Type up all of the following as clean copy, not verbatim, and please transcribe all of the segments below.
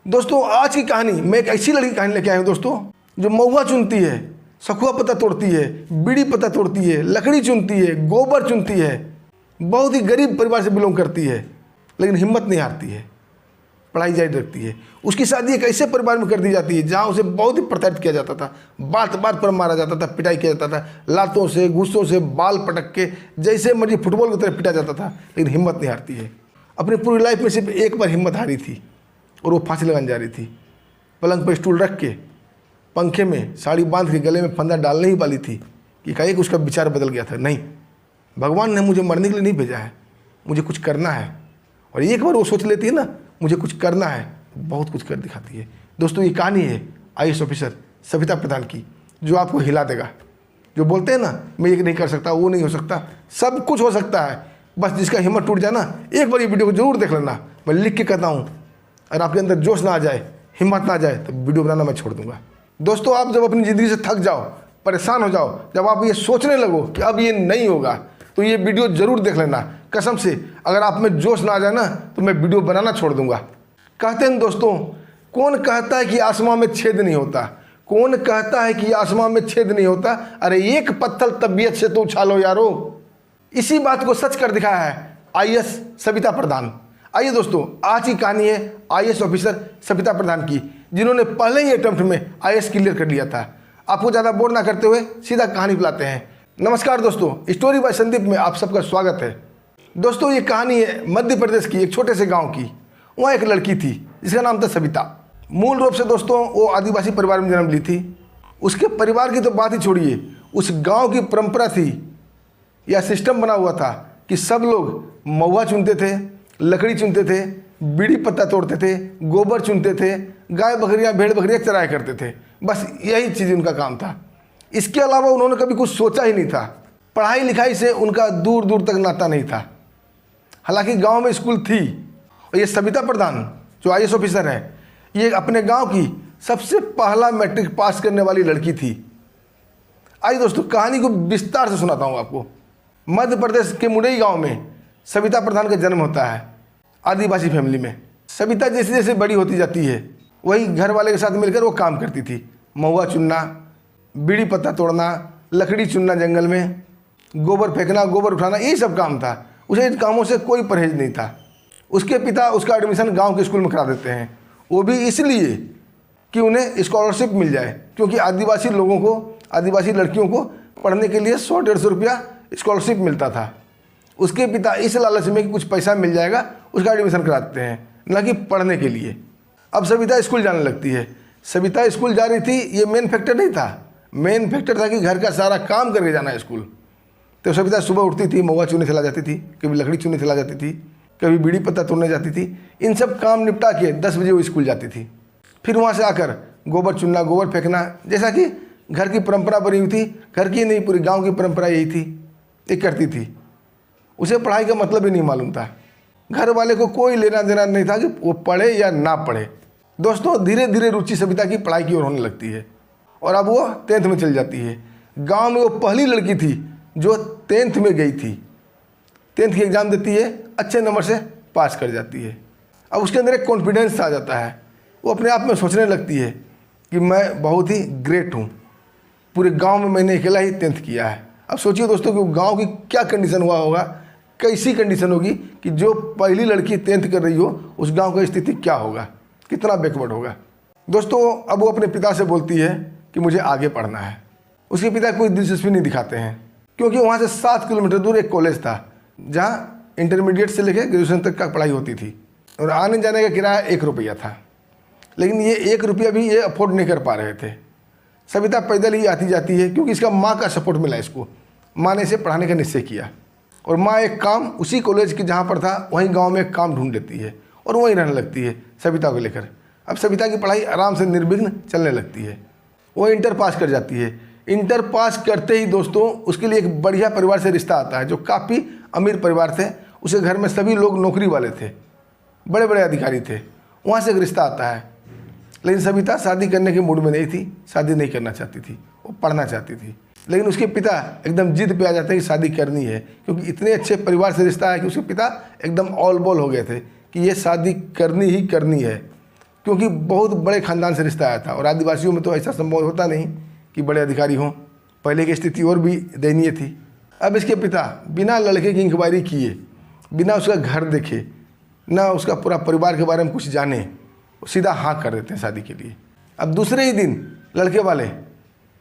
दोस्तों आज की कहानी मैं एक ऐसी लड़की की कहानी लेके आया हूँ दोस्तों, जो महुआ चुनती है, सखुआ पत्ता तोड़ती है, बीड़ी पत्ता तोड़ती है, लकड़ी चुनती है, गोबर चुनती है, बहुत ही गरीब परिवार से बिलोंग करती है, लेकिन हिम्मत नहीं हारती है, पढ़ाई जारी रखती है। उसकी शादी एक ऐसे परिवार में कर दी जाती है जहाँ उसे बहुत ही प्रताड़ित किया जाता था, बात बात पर मारा जाता था, पिटाई किया जाता था, लातों से, गुस्सों से, बाल पटक के जैसे मर्जी फुटबॉल की तरह पिटा जाता था, लेकिन हिम्मत नहीं हारती है। अपनी पूरी लाइफ में सिर्फ एक बार हिम्मत हारी थी और वो फांसी लगाने जा रही थी। पलंग पर स्टूल रख के, पंखे में साड़ी बांध के, गले में फंदा डालने ही वाली थी कि एकाएक उसका विचार बदल गया था। नहीं, भगवान ने मुझे मरने के लिए नहीं भेजा है, मुझे कुछ करना है। और एक बार वो सोच लेती है ना, मुझे कुछ करना है, बहुत कुछ कर दिखाती है। दोस्तों ये कहानी है IAS ऑफिसर सविता प्रधान की, जो आपको हिला देगा। जो बोलते हैं ना, मैं ये नहीं कर सकता, वो नहीं हो सकता, सब कुछ हो सकता है, बस जिसका हिम्मत टूट जाए ना, एक बार ये वीडियो को जरूर देख लेना। मैं लिख के कहता हूँ, अगर आपके अंदर जोश ना आ जाए, हिम्मत ना आ जाए, तो वीडियो बनाना मैं छोड़ दूंगा। दोस्तों आप जब अपनी ज़िंदगी से थक जाओ, परेशान हो जाओ, जब आप ये सोचने लगो कि अब ये नहीं होगा, तो ये वीडियो जरूर देख लेना। कसम से अगर आप में जोश ना आ जाए ना, तो मैं वीडियो बनाना छोड़ दूंगा। कहते हैं दोस्तों, कौन कहता है कि आसमां में छेद नहीं होता? कौन कहता है कि आसमां में छेद नहीं होता? अरे एक पत्थर तबीयत से तो उछालो यारो। इसी बात को सच कर दिखाया है IAS सविता प्रधान। आइए दोस्तों, आज की कहानी है IAS ऑफिसर सविता प्रधान की, जिन्होंने पहले ही अटेम्प्ट में IAS क्लियर कर लिया था। आपको ज़्यादा बोर ना करते हुए सीधा कहानी बुलाते हैं। नमस्कार दोस्तों, स्टोरी बाय संदीप में आप सबका स्वागत है। दोस्तों ये कहानी है मध्य प्रदेश की एक छोटे से गांव की। वहाँ एक लड़की थी जिसका नाम था सविता। मूल रूप से दोस्तों वो आदिवासी परिवार में जन्म ली थी। उसके परिवार की तो बात ही छोड़िए, उस गांव की परंपरा थी या सिस्टम बना हुआ था कि सब लोग महुआ चुनते थे, लकड़ी चुनते थे, बीड़ी पत्ता तोड़ते थे, गोबर चुनते थे, गाय बकरियाँ भेड़ बकरियाँ चराया करते थे। बस यही चीज़ उनका काम था। इसके अलावा उन्होंने कभी कुछ सोचा ही नहीं था। पढ़ाई लिखाई से उनका दूर दूर तक नाता नहीं था। हालांकि गांव में स्कूल थी और ये सविता प्रधान जो IAS ऑफिसर है, ये अपने गांव की सबसे पहला मैट्रिक पास करने वाली लड़की थी। आइए दोस्तों कहानी को विस्तार से सुनाता हूँ आपको। मध्य प्रदेश के मुंडई गांव में सविता प्रधान का जन्म होता है, आदिवासी फैमिली में। सविता जैसे जैसे बड़ी होती जाती है, वही घर वाले के साथ मिलकर वो काम करती थी। महुआ चुनना, बीड़ी पत्ता तोड़ना, लकड़ी चुनना जंगल में, गोबर फेंकना, गोबर उठाना, यही सब काम था। उसे इन कामों से कोई परहेज नहीं था। उसके पिता उसका एडमिशन गांव के स्कूल में करा देते हैं, वो भी इसलिए कि उन्हें स्कॉलरशिप मिल जाए, क्योंकि आदिवासी लोगों को, आदिवासी लड़कियों को पढ़ने के लिए 100-150 रुपया स्कॉलरशिप मिलता था। उसके पिता इस लालच में कि कुछ पैसा मिल जाएगा, उसका एडमिशन कराते हैं, न कि पढ़ने के लिए। अब सविता स्कूल जाने लगती है। सविता स्कूल जा रही थी, ये मेन फैक्टर नहीं था। मेन फैक्टर था कि घर का सारा काम करके जाना है स्कूल। तो सविता सुबह उठती थी, महुआ चुनने चला जाती थी, कभी लकड़ी चुनने चला जाती थी, कभी बीड़ी पत्ता तोड़ने जाती थी। इन सब काम निपटा के 10 बजे वो स्कूल जाती थी। फिर वहाँ से आकर गोबर चुनना, गोबर फेंकना, जैसा कि घर की परंपरा बनी हुई थी। घर की नहीं, पूरी गाँव की परंपरा यही थी, ये करती थी। उसे पढ़ाई का मतलब ही नहीं मालूम था। घर वाले को कोई लेना देना नहीं था कि वो पढ़े या ना पढ़े। दोस्तों धीरे धीरे रुचि सविता की पढ़ाई की ओर होने लगती है और अब वो 10th में चल जाती है। गांव में वो पहली लड़की थी जो 10th में गई थी। 10th की एग्ज़ाम देती है, अच्छे नंबर से पास कर जाती है। अब उसके अंदर एक कॉन्फिडेंस आ जाता है। वो अपने आप में सोचने लगती है कि मैं बहुत ही ग्रेट हूँ, पूरे गाँव में मैंने अकेला ही 10th किया है। अब सोचिए दोस्तों कि गाँव की क्या कंडीशन हुआ होगा, कैसी कंडीशन होगी कि जो पहली लड़की 10th कर रही हो, उस गांव का स्थिति क्या होगा, कितना बैकवर्ड होगा। दोस्तों अब वो अपने पिता से बोलती है कि मुझे आगे पढ़ना है। उसके पिता कोई दिलचस्पी नहीं दिखाते हैं, क्योंकि वहाँ से 7 किलोमीटर दूर एक कॉलेज था जहाँ इंटरमीडिएट से लेकर ग्रेजुएशन तक का पढ़ाई होती थी और आने जाने का किराया 1 रुपया था। लेकिन ये 1 रुपया भी ये अफोर्ड नहीं कर पा रहे थे। सविता पैदल ही आती जाती है, क्योंकि इसका माँ का सपोर्ट मिला इसको। माँ ने इसे पढ़ाने का निश्चय किया और माँ एक काम उसी कॉलेज के जहाँ पर था वहीं गांव में एक काम ढूंढ लेती है और वहीं रहने लगती है सविता को लेकर। अब सविता की पढ़ाई आराम से निर्विघ्न चलने लगती है। वो इंटर पास कर जाती है। इंटर पास करते ही दोस्तों उसके लिए एक बढ़िया परिवार से रिश्ता आता है, जो काफ़ी अमीर परिवार थे। उसके घर में सभी लोग नौकरी वाले थे, बड़े बड़े अधिकारी थे। वहाँ से एक रिश्ता आता है, लेकिन सविता शादी करने के मूड में नहीं थी, शादी नहीं करना चाहती थी, वो पढ़ना चाहती थी। लेकिन उसके पिता एकदम जिद पे आ जाते हैं कि शादी करनी है, क्योंकि इतने अच्छे परिवार से रिश्ता है कि उसके पिता एकदम ऑल बॉल हो गए थे कि ये शादी करनी ही करनी है, क्योंकि बहुत बड़े खानदान से रिश्ता आया था और आदिवासियों में तो ऐसा संभव होता नहीं कि बड़े अधिकारी हों। पहले की स्थिति और भी दयनीय थी। अब इसके पिता बिना लड़के की इंक्वायरी किए, बिना उसका घर देखे, ना उसका पूरा परिवार के बारे में कुछ जाने, सीधा हाँ कर देते हैं शादी के लिए। अब दूसरे ही दिन लड़के वाले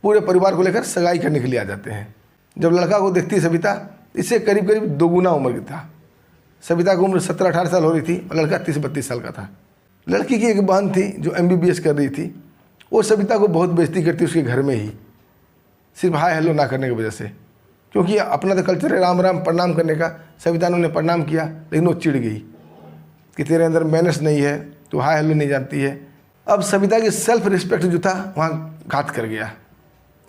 पूरे परिवार को लेकर सगाई करने के लिए आ जाते हैं। जब लड़का को देखती है सविता, इससे करीब करीब दोगुना उम्र की था। सविता की उम्र 17-18 साल हो रही थी और लड़का 30-32 साल का था। लड़की की एक बहन थी जो MBBS कर रही थी, वो सविता को बहुत बेइज्जती करती उसके घर में ही, सिर्फ हाय हेलो ना करने की वजह से। क्योंकि अपना तो कल्चर है राम राम प्रणाम करने का। सविता ने उन्हें प्रणाम किया, लेकिन वो चिढ़ गई कि तेरे अंदर मैनर्स नहीं है, तो हाय हेलो नहीं जानती है। अब सविता की सेल्फ रिस्पेक्ट जो था वहाँ घात कर गया।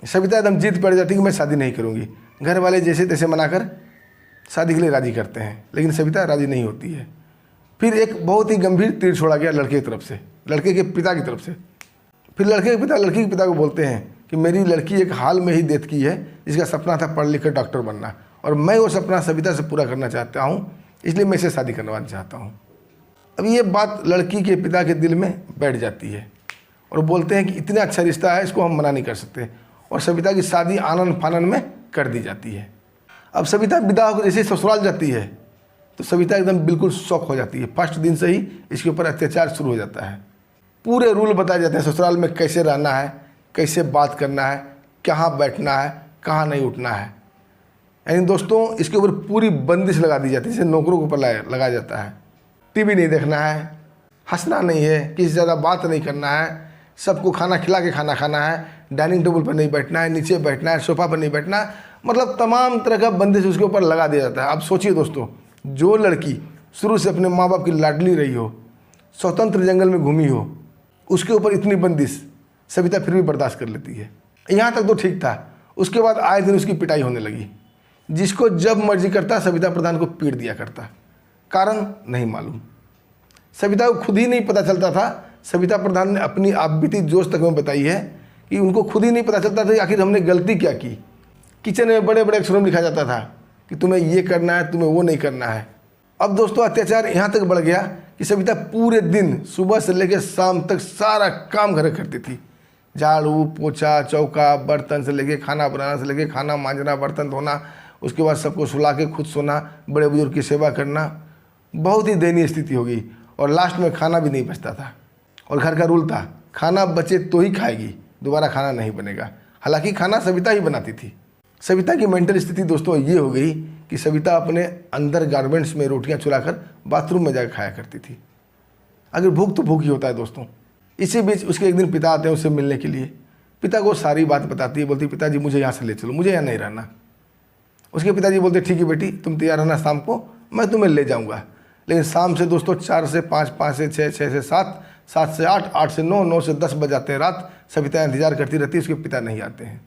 सविता एकदम जिद पड़ जाती कि मैं शादी नहीं करूँगी। घर वाले जैसे तैसे मनाकर शादी के लिए राज़ी करते हैं, लेकिन सविता राज़ी नहीं होती है। फिर एक बहुत ही गंभीर तीर छोड़ा गया लड़के की तरफ से, लड़के के पिता की तरफ से। फिर लड़के के पिता लड़की के पिता को बोलते हैं कि मेरी लड़की एक हाल में ही डेथ की है, जिसका सपना था पढ़ लिख कर डॉक्टर बनना, और मैं वो सपना सविता से पूरा करना चाहता हूँ, इसलिए मैं इसे शादी करवाना चाहता हूँ। अब ये बात लड़की के पिता के दिल में बैठ जाती है और बोलते हैं कि इतना अच्छा रिश्ता है, इसको हम मना नहीं कर सकते, और सविता की शादी आनन फानन में कर दी जाती है। अब सविता विदा होकर जैसे ससुराल जाती है तो सविता एकदम बिल्कुल शॉक हो जाती है। फर्स्ट दिन से ही इसके ऊपर अत्याचार शुरू हो जाता है। पूरे रूल बताए जाते हैं ससुराल में कैसे रहना है, कैसे बात करना है, कहाँ बैठना है, कहाँ नहीं उठना है। यानी दोस्तों इसके ऊपर पूरी बंदिश लगा दी जाती है, जैसे नौकरों के ऊपर लगाया जाता है। टीवी नहीं देखना है, हंसना नहीं है, किसी ज़्यादा बात नहीं करना है, सबको खाना खिला के खाना खाना है, डाइनिंग टेबल पर नहीं बैठना है, नीचे बैठना है, सोफा पर नहीं बैठना है, मतलब तमाम तरह का बंदिश उसके ऊपर लगा दिया जाता है। अब सोचिए दोस्तों, जो लड़की शुरू से अपने माँ बाप की लाडली रही हो, स्वतंत्र जंगल में घूमी हो, उसके ऊपर इतनी बंदिश सविता फिर भी बर्दाश्त कर लेती है। यहाँ तक तो ठीक था। उसके बाद आए दिन उसकी पिटाई होने लगी। जिसको जब मर्जी करता सविता प्रधान को पीट दिया करता, कारण नहीं मालूम। सविता को खुद ही नहीं पता चलता था। सविता प्रधान ने अपनी आप बीती जोश तक में बताई है कि उनको खुद ही नहीं पता चलता था आखिर हमने गलती क्या की। किचन में बड़े बड़े अक्षरों में लिखा जाता था कि तुम्हें ये करना है, तुम्हें वो नहीं करना है। अब दोस्तों अत्याचार यहाँ तक बढ़ गया कि सविता पूरे दिन सुबह से लेकर शाम तक सारा काम घर करती थी। झाड़ू पोछा चौका बर्तन से लेके खाना बनाना से लेके खाना मांजना, बर्तन धोना, उसके बाद सबको सुला के खुद सोना, बड़े बुजुर्ग की सेवा करना। बहुत ही दयनीय स्थिति हो गई और लास्ट में खाना भी नहीं बचता था। और घर का रूल था खाना बचे तो ही खाएगी, दोबारा खाना नहीं बनेगा। हालांकि खाना सविता ही बनाती थी। सविता की मेंटल स्थिति दोस्तों ये हो गई कि सविता अपने अंदर गारमेंट्स में रोटियां चुराकर बाथरूम में जाकर खाया करती थी। अगर भूख तो भूख ही होता है दोस्तों। इसी बीच उसके एक दिन पिता आते हैं उससे मिलने के लिए। पिता को सारी बात बताती है, बोलती पिताजी मुझे यहाँ से ले चलो, मुझे यहाँ नहीं रहना। उसके पिताजी बोलते ठीक है बेटी, तुम तैयार रहना, शाम को मैं तुम्हें ले जाऊँगा। लेकिन शाम से दोस्तों 4 से 5, 5 से 6, 6 से 7, 7 से 8, 8 से 9, 9 से 10 बज जाते हैं रात। सविता इंतजार करती रहती है, उसके पिता नहीं आते हैं।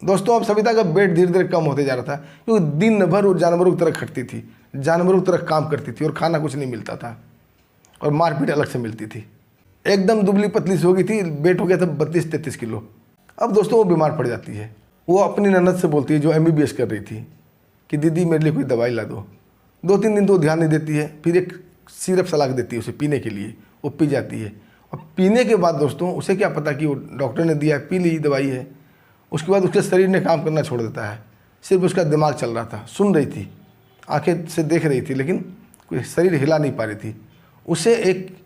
दोस्तों अब सविता का वेट धीरे धीरे कम होते जा रहा था, क्योंकि दिन भर वो जानवरों की तरह खटती थी, जानवरों की तरह काम करती थी और खाना कुछ नहीं मिलता था और मारपीट अलग से मिलती थी। एकदम दुबली पतली सी हो गई थी, वेट हो गया था 32-33 किलो। अब दोस्तों वो बीमार पड़ जाती है। वो अपनी ननद से बोलती है जो MBBS कर रही थी कि दीदी मेरे लिए कोई दवाई ला दो। 2-3 दिन तो ध्यान नहीं देती है, फिर एक सिरप सलाह देती है उसे पीने के लिए। वो पी जाती है और पीने के बाद दोस्तों उसे क्या पता कि वो डॉक्टर ने दिया है, पी ली दवाई है। उसके बाद उसके शरीर ने काम करना छोड़ देता है, सिर्फ उसका दिमाग चल रहा था। सुन रही थी, आंखें से देख रही थी, लेकिन कोई शरीर हिला नहीं पा रही थी। उसे एक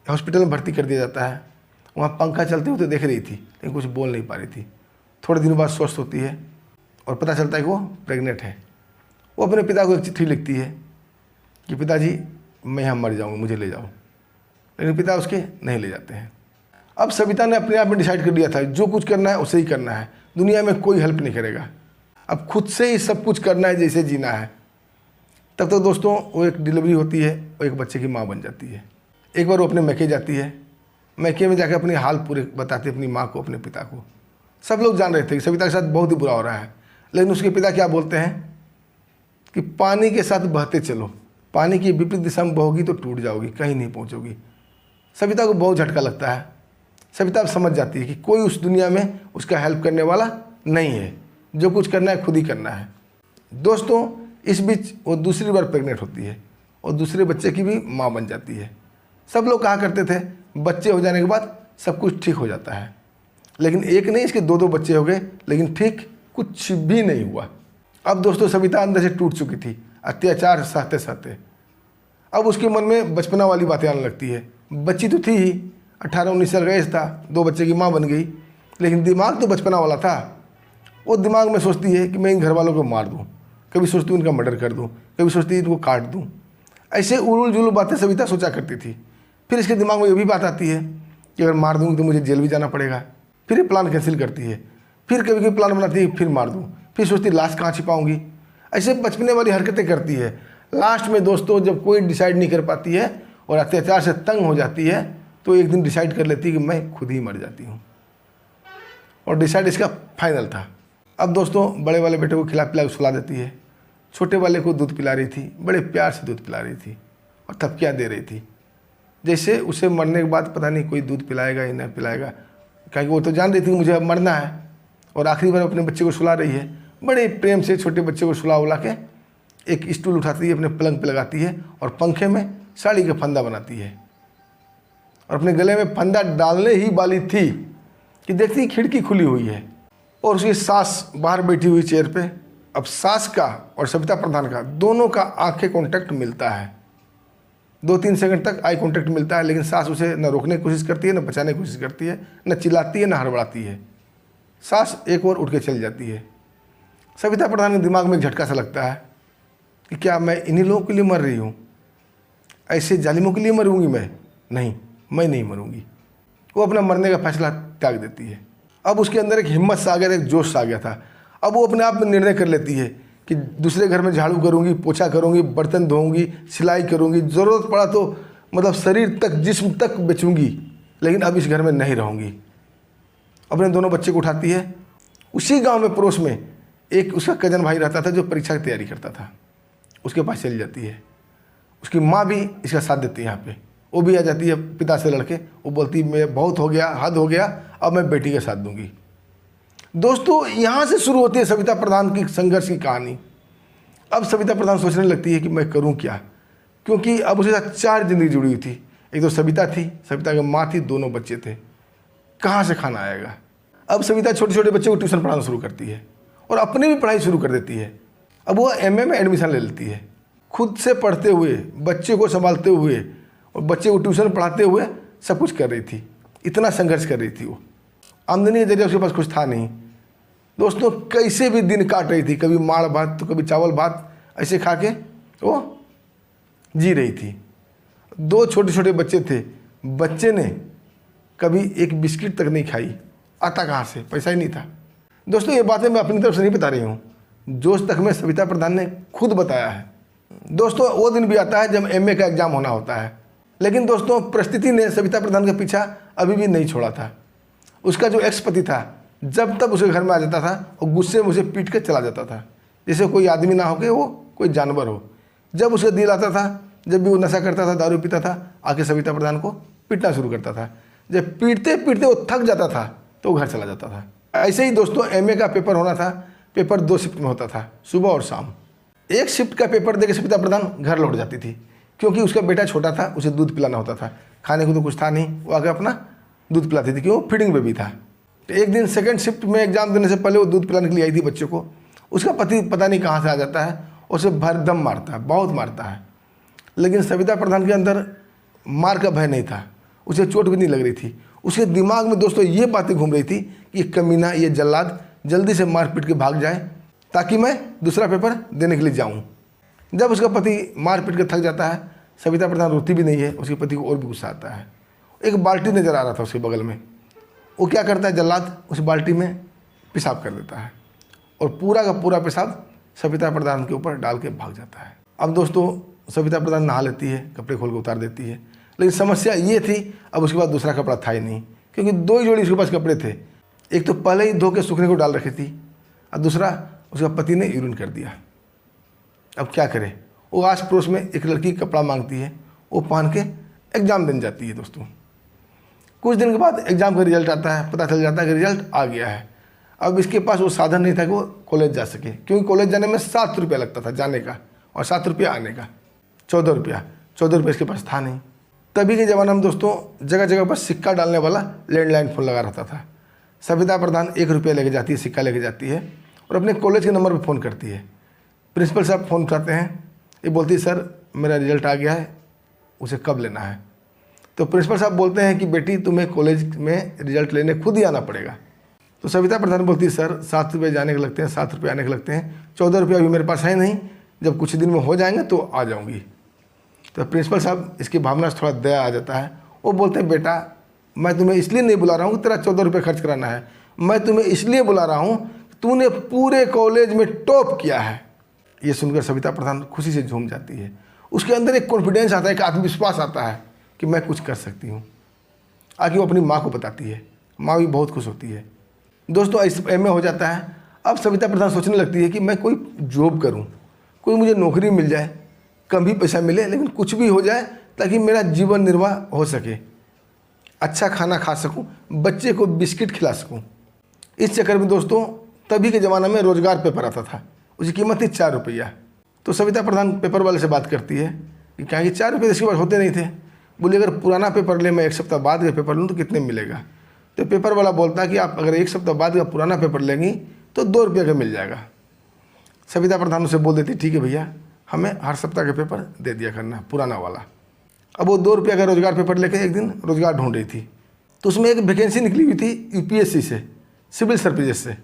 हॉस्पिटल में भर्ती कर दिया जाता है। वहाँ पंखा चलते हुए देख रही थी, लेकिन कुछ बोल नहीं पा रही थी। थोड़े दिनों बाद स्वस्थ होती है और पता चलता है कि वो प्रेग्नेंट है। वो अपने पिता को एक चिट्ठी लिखती है कि पिताजी मैं यहाँ मर जाऊँगी, मुझे ले जाओ। लेकिन पिता उसके नहीं ले जाते हैं। अब सविता ने अपने आप में डिसाइड कर लिया था जो कुछ करना है उसे ही करना है, दुनिया में कोई हेल्प नहीं करेगा। अब खुद से ही सब कुछ करना है, जैसे जीना है। तब तक दोस्तों वो एक डिलीवरी होती है और एक बच्चे की माँ बन जाती है। एक बार वो अपने मैके जाती है, मैके में जाकर अपने हाल पूरे बताती है अपनी माँ को, अपने पिता को। सब लोग जान रहे थे कि सविता के साथ बहुत ही बुरा हो रहा है, लेकिन उसके पिता क्या बोलते हैं कि पानी के साथ बहते चलो, पानी की विपरीत दिशा में बहोगी तो टूट जाओगी, कहीं नहीं पहुँचोगी। सविता को बहुत झटका लगता है। सविता अब समझ जाती है कि कोई उस दुनिया में उसका हेल्प करने वाला नहीं है, जो कुछ करना है खुद ही करना है। दोस्तों इस बीच वो दूसरी बार प्रेग्नेंट होती है और दूसरे बच्चे की भी माँ बन जाती है। सब लोग कहा करते थे बच्चे हो जाने के बाद सब कुछ ठीक हो जाता है। लेकिन एक नहीं, इसके 2-2 बच्चे हो गए, लेकिन ठीक कुछ भी नहीं हुआ। अब दोस्तों सविता अंदर से टूट चुकी थी, अत्याचार सहते सहते। अब उसके मन में बचपना वाली बातें आने लगती है। बच्ची तो थी ही, 18-19 साल का एज था, 2 बच्चे की माँ बन गई, लेकिन दिमाग तो बचपना वाला था। वो दिमाग में सोचती है कि मैं इन घर वालों को मार दूँ, कभी सोचती हूँ इनका मर्डर कर दूँ, कभी सोचती है इनको काट दूँ। ऐसे उलूल जुलूल बातें सविता सोचा करती थी। फिर इसके दिमाग में ये भी बात आती है कि अगर मार दूँगी तो मुझे जेल भी जाना पड़ेगा। फिर ये प्लान कैंसिल करती है। फिर कभी कभी प्लान बनाती है फिर मार दूँ, फिर सोचती लाश कहाँ छिपाऊँगी। ऐसे बचपने वाली हरकतें करती है। लास्ट में दोस्तों जब कोई डिसाइड नहीं कर पाती है और अत्याचार से तंग हो जाती है, तो एक दिन डिसाइड कर लेती है कि मैं खुद ही मर जाती हूँ। और डिसाइड इसका फाइनल था। अब दोस्तों बड़े वाले बेटे को खिला पिला के सुला देती है, छोटे वाले को दूध पिला रही थी, बड़े प्यार से दूध पिला रही थी और थपकियाँ दे रही थी, जैसे उसे मरने के बाद पता नहीं कोई दूध पिलाएगा या नहीं पिलाएगा, क्योंकि वो तो जान रही थी कि मुझे अब मरना है। और आखिरी बार अपने बच्चे को सुला रही है, बड़े प्रेम से छोटे बच्चे को सुला उला के एक स्टूल उठाती है, अपने पलंग पे लगाती है और पंखे में साड़ी का फंदा बनाती है। और अपने गले में फंदा डालने ही वाली थी कि देखती खिड़की खुली हुई है और उसकी सास बाहर बैठी हुई चेयर पे। अब सास का और सविता प्रधान का दोनों का आंखें कांटेक्ट मिलता है, 2-3 सेकंड तक आई कांटेक्ट मिलता है, लेकिन सास उसे न रोकने की कोशिश करती है, न बचाने की कोशिश करती है, न चिल्लाती है, न हड़बड़ाती है। सास एक और उठ के चली जाती है। सविता प्रधान के दिमाग में एक झटका सा लगता है कि क्या मैं इन्हीं लोगों के लिए मर रही हूँ, ऐसे जालिमों के लिए मरूंगी मैं? नहीं, मैं नहीं मरूंगी। वो अपना मरने का फैसला त्याग देती है। अब उसके अंदर एक हिम्मत सा आ गया, एक जोश सा आ गया था। अब वो अपने आप में निर्णय कर लेती है कि दूसरे घर में झाड़ू करूँगी, पोछा करूँगी, बर्तन धोऊंगी, सिलाई करूँगी, ज़रूरत पड़ा तो मतलब शरीर तक जिस्म तक बेचूँगी, लेकिन अब इस घर में नहीं रहूँगी। अपने दोनों बच्चे को उठाती है। उसी गांव में पड़ोस में एक उसका कजन भाई रहता था जो परीक्षा की तैयारी करता था, उसके पास चली जाती है। उसकी माँ भी इसका साथ देती है। यहाँ पे वो भी आ जाती है पिता से लड़के। वो बोलती मैं बहुत हो गया, हद हो गया, अब मैं बेटी का साथ दूंगी। दोस्तों यहाँ से शुरू होती है सविता प्रधान की संघर्ष की कहानी। अब सविता प्रधान सोचने लगती है कि मैं करूँ क्या, क्योंकि अब उसके साथ 4 जिंदगी जुड़ी हुई थी। एक तो सविता थी, सविता की माँ थी, 2 बच्चे थे, कहाँ से खाना आएगा। अब सविता छोटे छोटे बच्चों को ट्यूशन पढ़ाना शुरू करती है और अपनी भी पढ़ाई शुरू कर देती है। अब वो एमए में एडमिशन ले लेती है, खुद से पढ़ते हुए, बच्चे को संभालते हुए और बच्चे को ट्यूशन पढ़ाते हुए सब कुछ कर रही थी। इतना संघर्ष कर रही थी वो। आमदनी के जरिए उसके पास कुछ था नहीं। दोस्तों कैसे भी दिन काट रही थी, कभी माड़ भात तो कभी चावल भात, ऐसे खा के वो जी रही थी। 2 छोटे छोटे बच्चे थे, बच्चे ने कभी एक बिस्किट तक नहीं खाई। आता कहाँ से, पैसा ही नहीं था। दोस्तों ये बातें मैं अपनी तरफ से नहीं बता रही हूँ, जोश तक में सविता प्रधान ने खुद बताया है। दोस्तों वो दिन भी आता है जब एमए का एग्ज़ाम होना होता है, लेकिन दोस्तों परिस्थिति ने सविता प्रधान का पीछा अभी भी नहीं छोड़ा था। उसका जो एक्स पति था जब तब उसके घर में आ जाता था और गुस्से में उसे पीट कर चला जाता था, जैसे कोई आदमी ना हो के वो कोई जानवर हो। जब उसे दिल आता था, जब भी वो नशा करता था, दारू पीता था, आके सविता प्रधान को पीटना शुरू करता था। जब पीटते पीटते वो थक जाता था तो घर चला जाता था। ऐसे ही दोस्तों एमए का पेपर होना था। पेपर 2 शिफ्ट में होता था, सुबह और शाम। एक शिफ्ट का पेपर देकर सविता प्रधान घर लौट जाती थी, क्योंकि उसका बेटा छोटा था, उसे दूध पिलाना होता था। खाने को तो कुछ था नहीं, वो आकर अपना दूध पिलाती थी, क्योंकि वो फीडिंग बेबी था। तो एक दिन सेकंड शिफ्ट में एग्जाम देने से पहले वो दूध पिलाने के लिए आई थी बच्चे को। उसका पति पता नहीं कहाँ से आ जाता है, उसे भरदम मारता है, बहुत मारता है। लेकिन सविता प्रधान के अंदर मार का भय नहीं था, उसे चोट भी नहीं लग रही थी। उसके दिमाग में दोस्तों ये बातें घूम रही थी कि कमीना, ये जल्लाद जल्दी से मार पीट के भाग जाए ताकि मैं दूसरा पेपर देने के लिए जाऊं। जब उसका पति मार पीट के थक जाता है, सविता प्रधान रोती भी नहीं है, उसके पति को और भी गुस्सा आता है। एक बाल्टी नज़र आ रहा था उसके बगल में। वो क्या करता है, जल्लाद उस बाल्टी में पेशाब कर देता है और पूरा का पूरा पेशाब सविता प्रधान के ऊपर डाल के भाग जाता है। अब दोस्तों सविता प्रधान नहा लेती है, कपड़े खोल के उतार देती है, लेकिन समस्या ये थी अब उसके पास दूसरा कपड़ा था ही नहीं, क्योंकि 2 ही जोड़ी उसके पास कपड़े थे। एक तो पहले ही धो के सूखने को डाल रखी थी और दूसरा उसका पति ने यूरिन कर दिया। अब क्या करे, वो आस पड़ोस में एक लड़की कपड़ा मांगती है, वो पहन के एग्ज़ाम देने जाती है। दोस्तों कुछ दिन के बाद एग्ज़ाम का रिजल्ट आता है, पता चल जाता है कि रिजल्ट आ गया है। अब इसके पास वो साधन नहीं था कि वो कॉलेज जा सके, क्योंकि कॉलेज जाने में 7 रुपया लगता था जाने का और 7 रुपया आने का, 14 रुपया। 14 रुपये इसके पास था नहीं। तभी के ज़माने में दोस्तों जगह जगह पर सिक्का डालने वाला लैंडलाइन फ़ोन लगा रहता था। सविता प्रधान 1 रुपया लेके जाती है, सिक्का लेके जाती है और अपने कॉलेज के नंबर पर फ़ोन करती है। प्रिंसिपल साहब फ़ोन करते हैं, ये बोलती है सर मेरा रिजल्ट आ गया है, उसे कब लेना है। तो प्रिंसिपल साहब बोलते हैं कि बेटी तुम्हें कॉलेज में रिजल्ट लेने खुद ही आना पड़ेगा। तो सविता प्रधान बोलती है सर 7 रुपये जाने के लगते हैं, 7 रुपये आने के लगते हैं, 14 रुपये अभी मेरे पास है नहीं, जब कुछ दिन में हो जाएंगे तो आ जाऊँगी। तो प्रिंसिपल साहब इसकी भावना से थोड़ा दया आ जाता है। वो बोलते हैं बेटा मैं तुम्हें इसलिए नहीं बुला रहा हूँ कि तेरा 14 रुपये खर्च कराना है, मैं तुम्हें इसलिए बुला रहा हूँ तूने पूरे कॉलेज में टॉप किया है। ये सुनकर सविता प्रधान खुशी से झूम जाती है। उसके अंदर एक कॉन्फिडेंस आता है, एक आत्मविश्वास आता है कि मैं कुछ कर सकती हूँ। आगे वो अपनी माँ को बताती है, माँ भी बहुत खुश होती है। दोस्तों इस एमए हो जाता है। अब सविता प्रधान सोचने लगती है कि मैं कोई जॉब करूँ, कोई मुझे नौकरी मिल जाए, कम भी पैसा मिले लेकिन कुछ भी हो जाए ताकि मेरा जीवन निर्वाह हो सके, अच्छा खाना खा सकूँ, बच्चे को बिस्किट खिला सकूँ। इस चक्कर में दोस्तों तभी के ज़माने में रोज़गार पेपर आता था, उसकी कीमत थी 4 रुपया। तो सविता प्रधान पेपर वाले से बात करती है कि क्या कि 4 रुपये इसके बाद होते नहीं थे। बोले अगर पुराना पेपर ले, मैं 1 सप्ताह बाद का पेपर लूँ तो कितने मिलेगा। तो पेपर वाला बोलता है कि आप अगर 1 सप्ताह बाद का पुराना पेपर लेंगी तो 2 रुपये का मिल जाएगा। सविता प्रधान उसे बोल देती ठीक है भैया, हमें हर सप्ताह का पेपर दे दिया करना पुराना वाला। अब वो 2 रुपये का रोज़गार पेपर लेकर एक दिन रोज़गार ढूंढ रही थी, तो उसमें एक वैकेंसी निकली हुई थी यूपीएससी से, सिविल सर्विस से।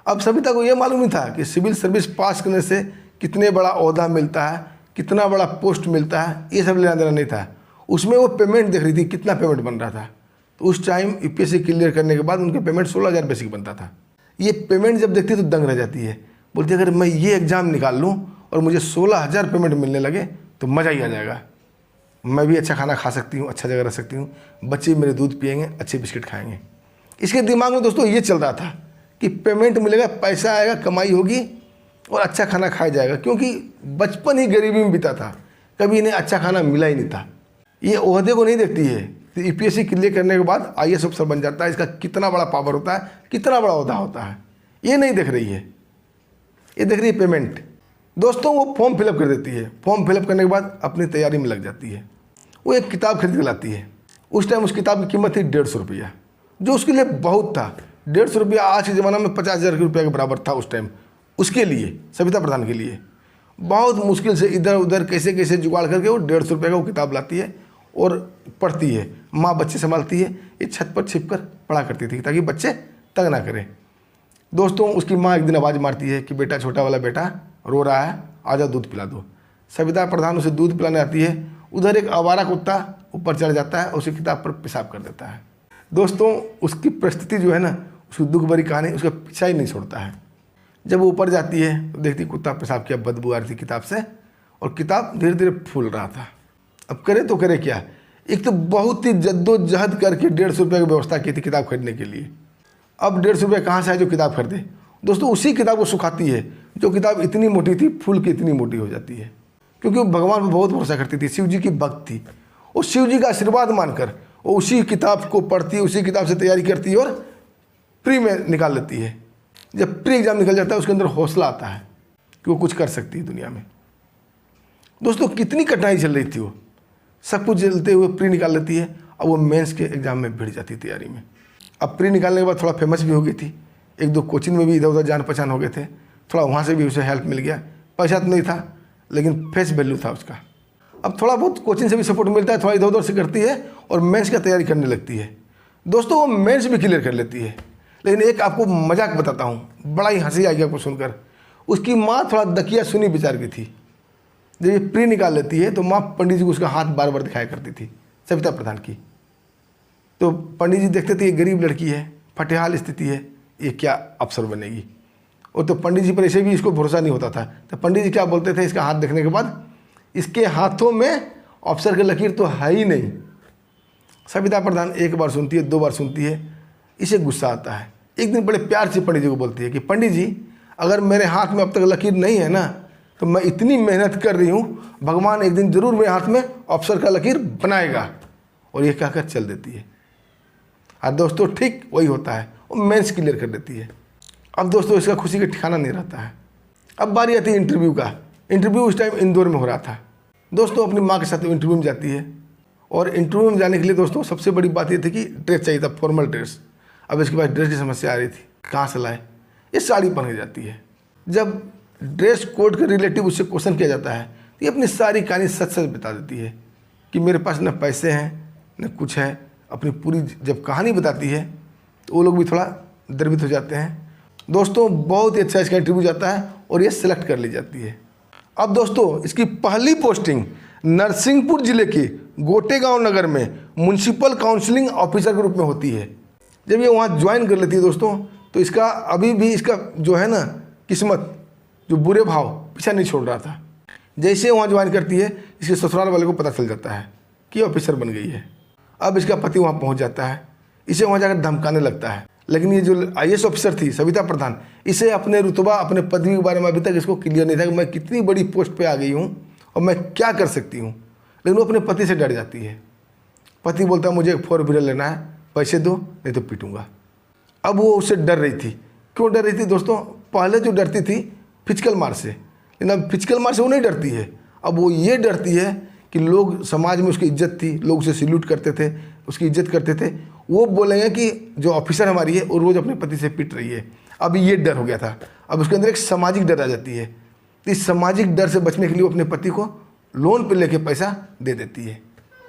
अब सविता को ये मालूम नहीं था कि सिविल सर्विस पास करने से कितने बड़ा ओहदा मिलता है, कितना बड़ा पोस्ट मिलता है, ये सब लेना देना नहीं था। उसमें वो पेमेंट देख रही थी, कितना पेमेंट बन रहा था। तो उस टाइम यूपीएससी क्लियर करने के बाद उनके पेमेंट 16,000 बेसिक बनता था। ये पेमेंट जब देखती है तो दंग रह जाती है, बोलती है अगर मैं ये एग्ज़ाम निकाल लूँ और मुझे 16,000 पेमेंट मिलने लगे तो मज़ा ही आ जाएगा। मैं भी अच्छा खाना खा सकती हूँ, अच्छा जगह रह सकती हूँ, बच्चे मेरे दूध पिएंगे, अच्छे बिस्किट खाएंगे। इसके दिमाग में दोस्तों ये चल रहा था कि पेमेंट मिलेगा, पैसा आएगा, कमाई होगी और अच्छा खाना खाया जाएगा, क्योंकि बचपन ही गरीबी में बीता था, कभी इन्हें अच्छा खाना मिला ही नहीं था। ये ओहदे को नहीं देखती है, तो यूपीएससी क्लियर करने के बाद आईएएस अफसर बन जाता है, इसका कितना बड़ा पावर होता है, कितना बड़ा ओहदा होता है, ये नहीं देख रही है, ये देख रही है पेमेंट। दोस्तों वो फॉर्म फिलअप कर देती है, फॉर्म फिलअप करने के बाद अपनी तैयारी में लग जाती है। वो एक किताब खरीद के लाती है। उस टाइम उस किताब की कीमत थी 150 रुपया, जो उसके लिए बहुत था। 150 रुपया आज के ज़माने में 50,000 रुपये के बराबर था उस टाइम। उसके लिए, सविता प्रधान के लिए, बहुत मुश्किल से इधर उधर कैसे कैसे जुगाड़ करके वो 150 रुपये का वो किताब लाती है और पढ़ती है। माँ बच्चे संभालती है, ये छत पर छिप कर पढ़ा करती थी ताकि बच्चे तंग ना करें। दोस्तों उसकी माँ एक दिन आवाज़ मारती है कि बेटा, छोटा वाला बेटा रो रहा है, आजा दूध पिला दो। सविता प्रधान उसे दूध पिलाने आती है। उधर एक आवारा कुत्ता ऊपर चढ़ जाता है, उसी किताब पर पेशाब कर देता है। दोस्तों उसकी परिस्थिति जो है ना, उसकी दुख भरी कहानी उसका पीछा ही नहीं छोड़ता है। जब वो ऊपर जाती है तो देखती कुत्ता पेशाब किया, बदबू आ रही थी किताब से, और किताब धीरे धीरे फूल रहा था। अब करे तो करे क्या, एक तो बहुत ही जद्दोजहद करके 150 रुपये की व्यवस्था की थी किताब खरीदने के लिए। अब 150 रुपये कहाँ से आए जो किताब खरीदे। दोस्तों उसी किताब को सुखाती है, जो किताब इतनी मोटी थी फूल की इतनी मोटी हो जाती है, क्योंकि वो भगवान पर बहुत भरोसा करती थी, शिव जी की भक्त थी। और शिव जी का आशीर्वाद मानकर वो उसी किताब को पढ़ती है, उसी किताब से तैयारी करती है और प्री में निकाल लेती है। जब प्री एग्जाम निकल जाता है उसके अंदर हौसला आता है कि वो कुछ कर सकती है दुनिया में। दोस्तों कितनी कठिनाई चल रही थी, वो सब कुछ झेलते हुए प्री निकाल लेती है। अब वो मेंस के एग्जाम में भिड़ जाती है तैयारी में। अब प्री निकालने के बाद थोड़ा फेमस भी हो गई थी, 1-2 कोचिंग में भी इधर उधर जान पहचान हो गए थे, थोड़ा वहाँ से भी उसे हेल्प मिल गया। पैसा तो नहीं था लेकिन फेस वैल्यू था उसका। अब थोड़ा बहुत कोचिंग से भी सपोर्ट मिलता है, थोड़ा इधर उधर से करती है और मेंस की तैयारी करने लगती है। दोस्तों वो मेंस भी क्लियर कर लेती है। लेकिन एक आपको मजाक बताता हूँ, बड़ा ही हंसी आएगी आपको सुनकर। उसकी माँ थोड़ा दकिया सुनी विचार की थी। जब ये प्री निकाल लेती है तो माँ पंडित जी को उसका हाथ बार बार दिखाया करती थी, सविता प्रधान की। तो पंडित जी देखते थे ये गरीब लड़की है, फटेहाल स्थिति है, ये क्या अफसर बनेगी। और तो पंडित जी पर ऐसे भी इसको भरोसा नहीं होता था। तो पंडित जी क्या बोलते थे इसका हाथ देखने के बाद, इसके हाथों में अफसर की लकीर तो है ही नहीं। सविता प्रधान 1 बार सुनती है, 2 बार सुनती है, इसे गुस्सा आता है। एक दिन बड़े प्यार से पंडित जी को बोलती है कि पंडित जी अगर मेरे हाथ में अब तक लकीर नहीं है ना, तो मैं इतनी मेहनत कर रही हूँ, भगवान एक दिन जरूर मेरे हाथ में अफसर का लकीर बनाएगा। और ये कहकर चल देती है। और दोस्तों ठीक वही होता है, वो मेंस क्लियर कर देती है। अब दोस्तों इसका खुशी का ठिकाना नहीं रहता है। अब बारी आती है इंटरव्यू का। इंटरव्यू उस टाइम इंदौर में हो रहा था। दोस्तों अपनी माँ के साथ इंटरव्यू में जाती है और इंटरव्यू में जाने के लिए दोस्तों सबसे बड़ी बात ये थी कि ड्रेस चाहिए था, फॉर्मल ड्रेस। अब इसके पास ड्रेस की समस्या आ रही थी, कहाँ से लाए, ये साड़ी पहन के जाती है। जब ड्रेस कोड के रिलेटिव उससे क्वेश्चन किया जाता है तो ये अपनी सारी कहानी सच सच बता देती है कि मेरे पास न पैसे हैं न कुछ है। अपनी पूरी जब कहानी बताती है तो वो लोग भी थोड़ा द्रवित हो जाते हैं। दोस्तों बहुत ही अच्छा इसका इंटरव्यू जाता है और ये सिलेक्ट कर ली जाती है। अब दोस्तों इसकी पहली पोस्टिंग नरसिंहपुर जिले के गोटेगांव नगर में म्युनिसिपल काउंसलिंग ऑफिसर के रूप में होती है। जब ये वहाँ ज्वाइन कर लेती है दोस्तों तो इसका अभी भी इसका जो है ना किस्मत, जो बुरे भाव पीछा नहीं छोड़ रहा था। जैसे वहाँ ज्वाइन करती है इसके ससुराल वाले को पता चल जाता है कि ऑफिसर बन गई है। अब इसका पति वहाँ पहुँच जाता है, इसे वहाँ जाकर धमकाने लगता है। लेकिन ये जो IAS ऑफिसर थी सविता प्रधान, इसे अपने रुतबा अपने पदवी के बारे में अभी तक इसको क्लियर नहीं था कि मैं कितनी बड़ी पोस्ट पे आ गई हूँ और मैं क्या कर सकती हूँ। लेकिन वो अपने पति से डर जाती है। पति बोलता है मुझे एक 4 व्हीलर लेना है, पैसे दो नहीं तो पीटूंगा। अब वो उससे डर रही थी। क्यों डर रही थी दोस्तों? पहले जो डरती थी फिजिकल मार से, लेकिन अब फिजिकल मार से वो नहीं डरती है। अब वो ये डरती है कि लोग समाज में उसकी इज्जत थी, लोग उसे सैल्यूट करते थे, उसकी इज्जत करते थे। वो बोलेंगे कि जो ऑफिसर हमारी है वो रोज़ अपने पति से पिट रही है। अब ये डर हो गया था। अब उसके अंदर एक सामाजिक डर आ जाती है। तो इस सामाजिक डर से बचने के लिए वो अपने पति को लोन पे लेके पैसा दे देती है।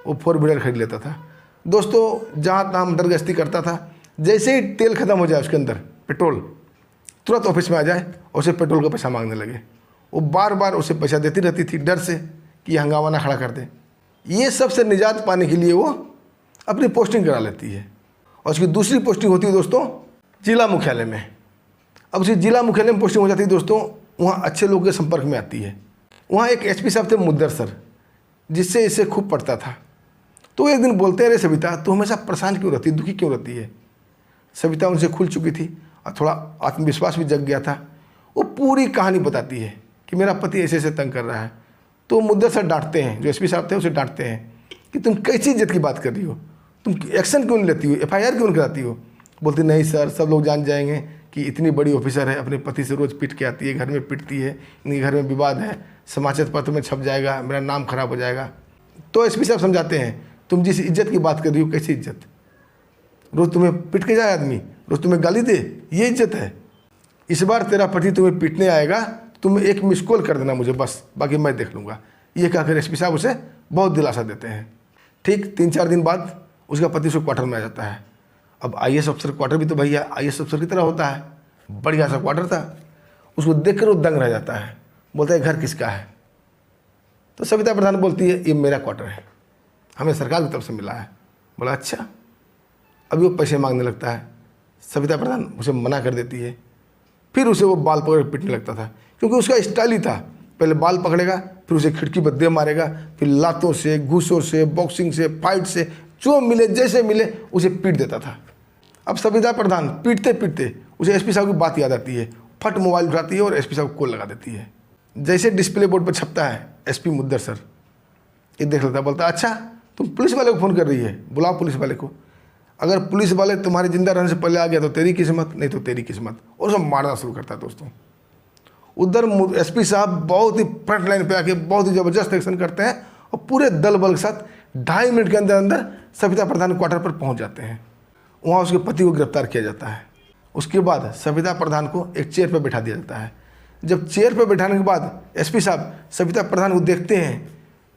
वो 4 व्हीलर खरीद लेता था। दोस्तों जहाँ तहाँ दरगश्ती करता था। जैसे ही तेल खत्म हो जाए उसके अंदर पेट्रोल, तुरंत ऑफिस में आ जाए और उसे पेट्रोल का पैसा मांगने लगे। वो बार बार उसे पैसा देती रहती थी डर से कि हंगामा ना खड़ा कर दे। ये सब से निजात पाने के लिए वो अपनी पोस्टिंग करा लेती है और उसकी दूसरी पोस्टिंग होती है दोस्तों जिला मुख्यालय में। अब उसी जिला मुख्यालय में पोस्टिंग हो जाती है दोस्तों, वहाँ अच्छे लोगों के संपर्क में आती है। वहाँ एक SP साहब थे मुद्दर सर, जिससे इसे खूब पढ़ता था। तो एक दिन बोलते हैं, अरे सविता तू हमेशा परेशान क्यों रहती है, दुखी क्यों रहती है? सविता उनसे खुल चुकी थी और थोड़ा आत्मविश्वास भी जग गया था। वो पूरी कहानी बताती है कि मेरा पति ऐसे ऐसे तंग कर रहा है। तो मुद्दर सर डांटते हैं, जो SP साहब थे उसे डांटते हैं कि तुम कैसी इज्जत की बात कर रही हो, तुम एक्शन क्यों नहीं लेती हो, FIR क्यों नहीं कराती हो? बोलती नहीं सर, सब लोग जान जाएंगे कि इतनी बड़ी ऑफिसर है, अपने पति से रोज़ पिट के आती है, घर में पिटती है, इनके घर में विवाद है, समाचार पत्र में छप जाएगा, मेरा नाम खराब हो जाएगा। तो SP साहब समझाते हैं तुम जिस इज्जत की बात कर रही हो कैसी इज्जत? रोज़ तुम्हें पिट के जाए आदमी, रोज़ तुम्हें गाली दे, ये इज्जत है? इस बार तेरा पति तुम्हें पीटने आएगा, तुम एक मिस कॉल कर देना मुझे बस, बाकी मैं देख लूँगा। ये कहकर SP साहब उसे बहुत दिलासा देते हैं। ठीक 3-4 दिन बाद उसका पति उसके क्वार्टर में आ जाता है। अब IAS ऑफिसर क्वार्टर भी तो भैया IAS ऑफिसर की तरह होता है, बढ़िया सा क्वार्टर था। उसको देखकर वो दंग रह जाता है, बोलता है घर किसका है? तो सविता प्रधान बोलती है ये मेरा क्वार्टर है, हमें सरकार की तरफ से मिला है। बोला अच्छा। अभी वो पैसे मांगने लगता है, सविता प्रधान उसे मना कर देती है। फिर उसे वो बाल पकड़ पीटने लगता था, क्योंकि उसका स्टाइल ही था, पहले बाल पकड़ेगा, फिर उसे खिड़की पर दे मारेगा, फिर लातों से, घूसों से, बॉक्सिंग से, फाइट से, जो मिले जैसे मिले उसे पीट देता था। अब सविता प्रधान पीटते पीटते उसे SP साहब की बात याद आती है, फट मोबाइल उठाती है और SP साहब को कॉल लगा देती है। जैसे डिस्प्ले बोर्ड पर छपता है SP मुद्दर सर, ये देख लेता, बोलता अच्छा तुम पुलिस वाले को फ़ोन कर रही है, बुलाओ पुलिस वाले को। अगर पुलिस वाले तुम्हारे जिंदा रहने से पहले आ गया तो तेरी किस्मत, नहीं तो तेरी किस्मत। और सब मारना शुरू करता है दोस्तों। उधर SP साहब बहुत ही फ्रंट लाइन पे आके बहुत ही ज़बरदस्त एक्शन करते हैं और पूरे दल बल के साथ 2.5 मिनट के अंदर अंदर सविता प्रधान क्वार्टर पर पहुंच जाते हैं। वहाँ उसके पति को गिरफ्तार किया जाता है। उसके बाद सविता प्रधान को एक चेयर पर बैठा दिया जाता है। जब चेयर पर बैठाने के बाद SP साहब सविता प्रधान को देखते हैं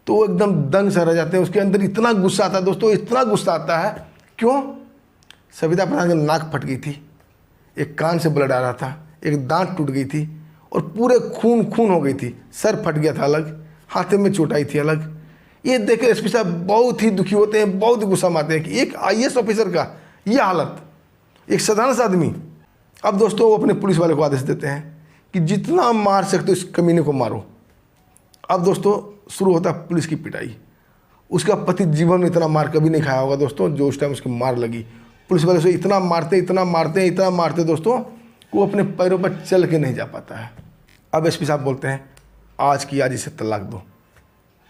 तो वो एकदम दंग सा रह जाते हैं। उसके अंदर इतना गुस्सा आता है दोस्तों, इतना गुस्सा आता है। क्यों? सविता प्रधान की नाक फट गई थी, एक कान से ब्लड आ रहा था, एक दांत टूट गई थी और पूरे खून हो गई थी, सर फट गया था अलग, हाथे में चोट आई थी अलग। ये देख के SP साहब बहुत ही दुखी होते हैं, बहुत ही गुस्सा मारते हैं कि एक IAS ऑफिसर का ये हालत, एक साधारण सा आदमी। अब दोस्तों वो अपने पुलिस वाले को आदेश देते हैं कि जितना मार सकते हो इस कमीने को मारो। अब दोस्तों शुरू होता है पुलिस की पिटाई। उसका पति जीवन में इतना मार कभी नहीं खाया होगा दोस्तों जो उस टाइम उसकी मार लगी। पुलिस वाले से इतना मारते दोस्तों कि वो अपने पैरों पर चल के नहीं जा पाता है। अब SP साहब बोलते हैं आज की आज इसे तलाक दो।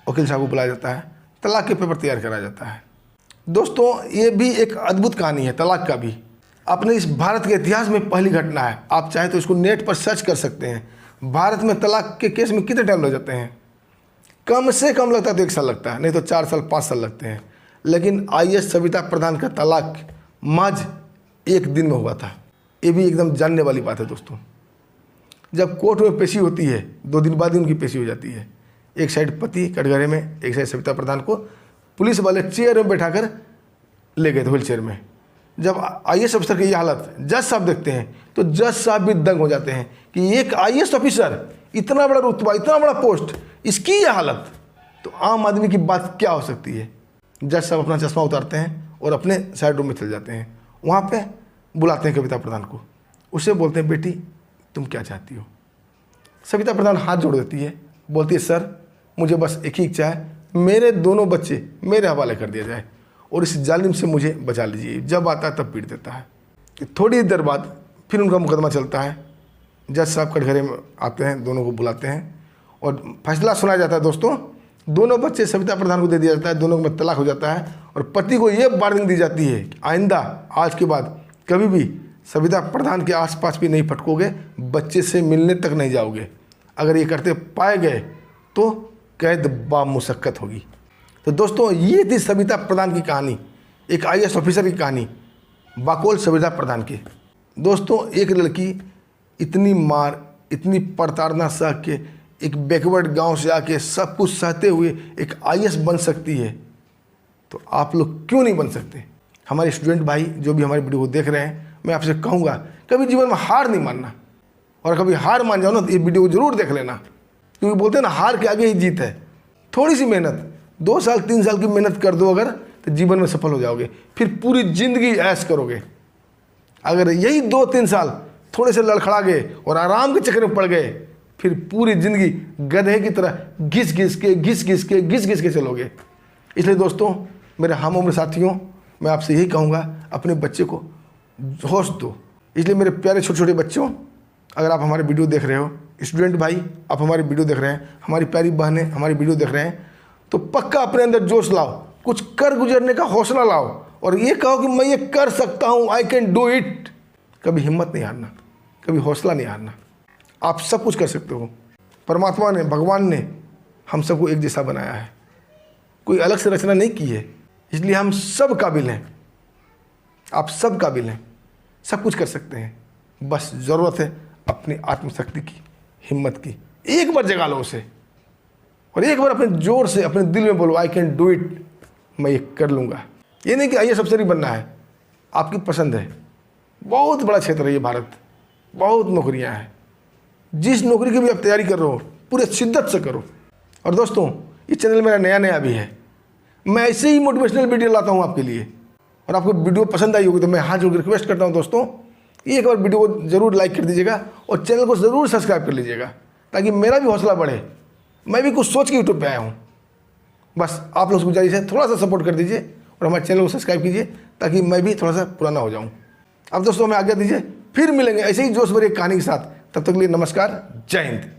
वकील साहब को बुलाया जाता है, तलाक के पेपर तैयार कराया जाता है। दोस्तों ये भी एक अद्भुत कहानी है तलाक का भी। अपने इस भारत के इतिहास में पहली घटना है। आप चाहे तो इसको नेट पर सर्च कर सकते हैं। भारत में तलाक के केस में कितने टाइम लग जाते हैं? कम से कम लगता है तो 1 साल लगता है, नहीं तो 4 साल 5 साल लगते हैं। लेकिन IAS सविता प्रधान का तलाक महज 1 दिन में हुआ था। ये भी एकदम जानने वाली बात है दोस्तों। जब कोर्ट में पेशी होती है 2 दिन बाद ही उनकी पेशी हो जाती है। एक साइड पति कटघरे में, एक साइड सविता प्रधान को पुलिस वाले चेयर में बैठाकर ले गए थे, व्हील चेयर में। जब IAS ऑफिसर की ये हालत जज साहब देखते हैं तो जज साहब भी दंग हो जाते हैं कि एक IAS ऑफिसर, इतना बड़ा रुतबा, इतना बड़ा पोस्ट, इसकी ये हालत, तो आम आदमी की बात क्या हो सकती है। जज साहब अपना चश्मा उतारते हैं और अपने साइड रूम में चले जाते हैं। वहाँ पे बुलाते हैं कविता प्रधान को, उससे बोलते हैं बेटी तुम क्या चाहती हो। सविता प्रधान हाथ जोड़ देती है, बोलती है सर मुझे बस एक ही इच्छा है, मेरे दोनों बच्चे मेरे हवाले कर दिया जाए और इस जालिम से मुझे बचा लीजिए। जब आता है तब पीट देता है। थोड़ी देर बाद फिर उनका मुकदमा चलता है। जज साहब कटघरे में आते हैं, दोनों को बुलाते हैं और फैसला सुनाया जाता है। दोस्तों दोनों बच्चे सविता प्रधान को दे दिया जाता है, दोनों में तलाक हो जाता है और पति को ये वार्निंग दी जाती है कि आइंदा आज के बाद कभी भी सविता प्रधान के आसपास भी नहीं फटकोगे, बच्चे से मिलने तक नहीं जाओगे। अगर ये करते पाए गए तो कैद बामुशक्कत होगी। तो दोस्तों ये थी सविता प्रधान की कहानी, एक IAS ऑफिसर की कहानी, बाकोल सविता प्रधान की। दोस्तों एक लड़की इतनी मार, इतनी प्रताड़ना सह के एक बैकवर्ड गांव से आके सब कुछ सहते हुए एक IAS बन सकती है, तो आप लोग क्यों नहीं बन सकते। हमारे स्टूडेंट भाई जो भी हमारी वीडियो को देख रहे हैं, मैं आपसे कहूँगा कभी जीवन में हार नहीं मानना, और कभी हार मान जाओ ना तो ये वीडियो को जरूर देख लेना, क्योंकि बोलते हैं ना हार के आगे ही जीत है। थोड़ी सी मेहनत, 2 साल 3 साल की मेहनत कर दो अगर, तो जीवन में सफल हो जाओगे, फिर पूरी ज़िंदगी ऐश करोगे। अगर यही 2-3 साल थोड़े से लड़खड़ा गए और आराम के चक्कर में पड़ गए, फिर पूरी ज़िंदगी गधे की तरह घिस घिस के चलोगे। इसलिए दोस्तों मेरे हम उम्र साथियों, मैं आपसे यही कहूँगा अपने बच्चे को होश दो। इसलिए मेरे प्यारे छोटे छोटे बच्चों, अगर आप हमारे वीडियो देख रहे हो, स्टूडेंट भाई आप हमारी वीडियो देख रहे हैं, हमारी प्यारी बहनें हमारी वीडियो देख रहे हैं, तो पक्का अपने अंदर जोश लाओ, कुछ कर गुजरने का हौसला लाओ और ये कहो कि मैं ये कर सकता हूँ, आई कैन डू इट। कभी हिम्मत नहीं हारना, कभी हौसला नहीं हारना। आप सब कुछ कर सकते हो। परमात्मा ने, भगवान ने हम सबको एक जैसा बनाया है, कोई अलग से रचना नहीं की है। इसलिए हम सब काबिल हैं, आप सब काबिल हैं, सब कुछ कर सकते हैं। बस ज़रूरत है अपनी आत्मशक्ति की, हिम्मत की। एक बार जगा लो उसे और एक बार अपने जोर से अपने दिल में बोलो आई कैन डू इट, मैं ये कर लूँगा। ये नहीं कि IAS अफसर ही बनना है, आपकी पसंद है। बहुत बड़ा क्षेत्र है ये भारत, बहुत नौकरियाँ हैं। जिस नौकरी की भी आप तैयारी कर रहे हो पूरे शिद्दत से करो। और दोस्तों ये चैनल मेरा नया भी है, मैं ऐसे ही मोटिवेशनल वीडियो लाता हूँ आपके लिए, और आपको वीडियो पसंद आई होगी तो मैं हाथ जोड़ के रिक्वेस्ट करता हूँ दोस्तों, एक बार वीडियो को ज़रूर लाइक कर दीजिएगा और चैनल को ज़रूर सब्सक्राइब कर लीजिएगा, ताकि मेरा भी हौसला बढ़े। मैं भी कुछ सोच के यूट्यूब पे आया हूँ। बस आप लोग गुजारिश है थोड़ा सा सपोर्ट कर दीजिए और हमारे चैनल को सब्सक्राइब कीजिए, ताकि मैं भी थोड़ा सा पुराना हो जाऊँ। अब दोस्तों हमें आज्ञा दीजिए, फिर मिलेंगे ऐसे ही जोश भरी कहानी के साथ। तब तक के लिए नमस्कार, जय हिंद।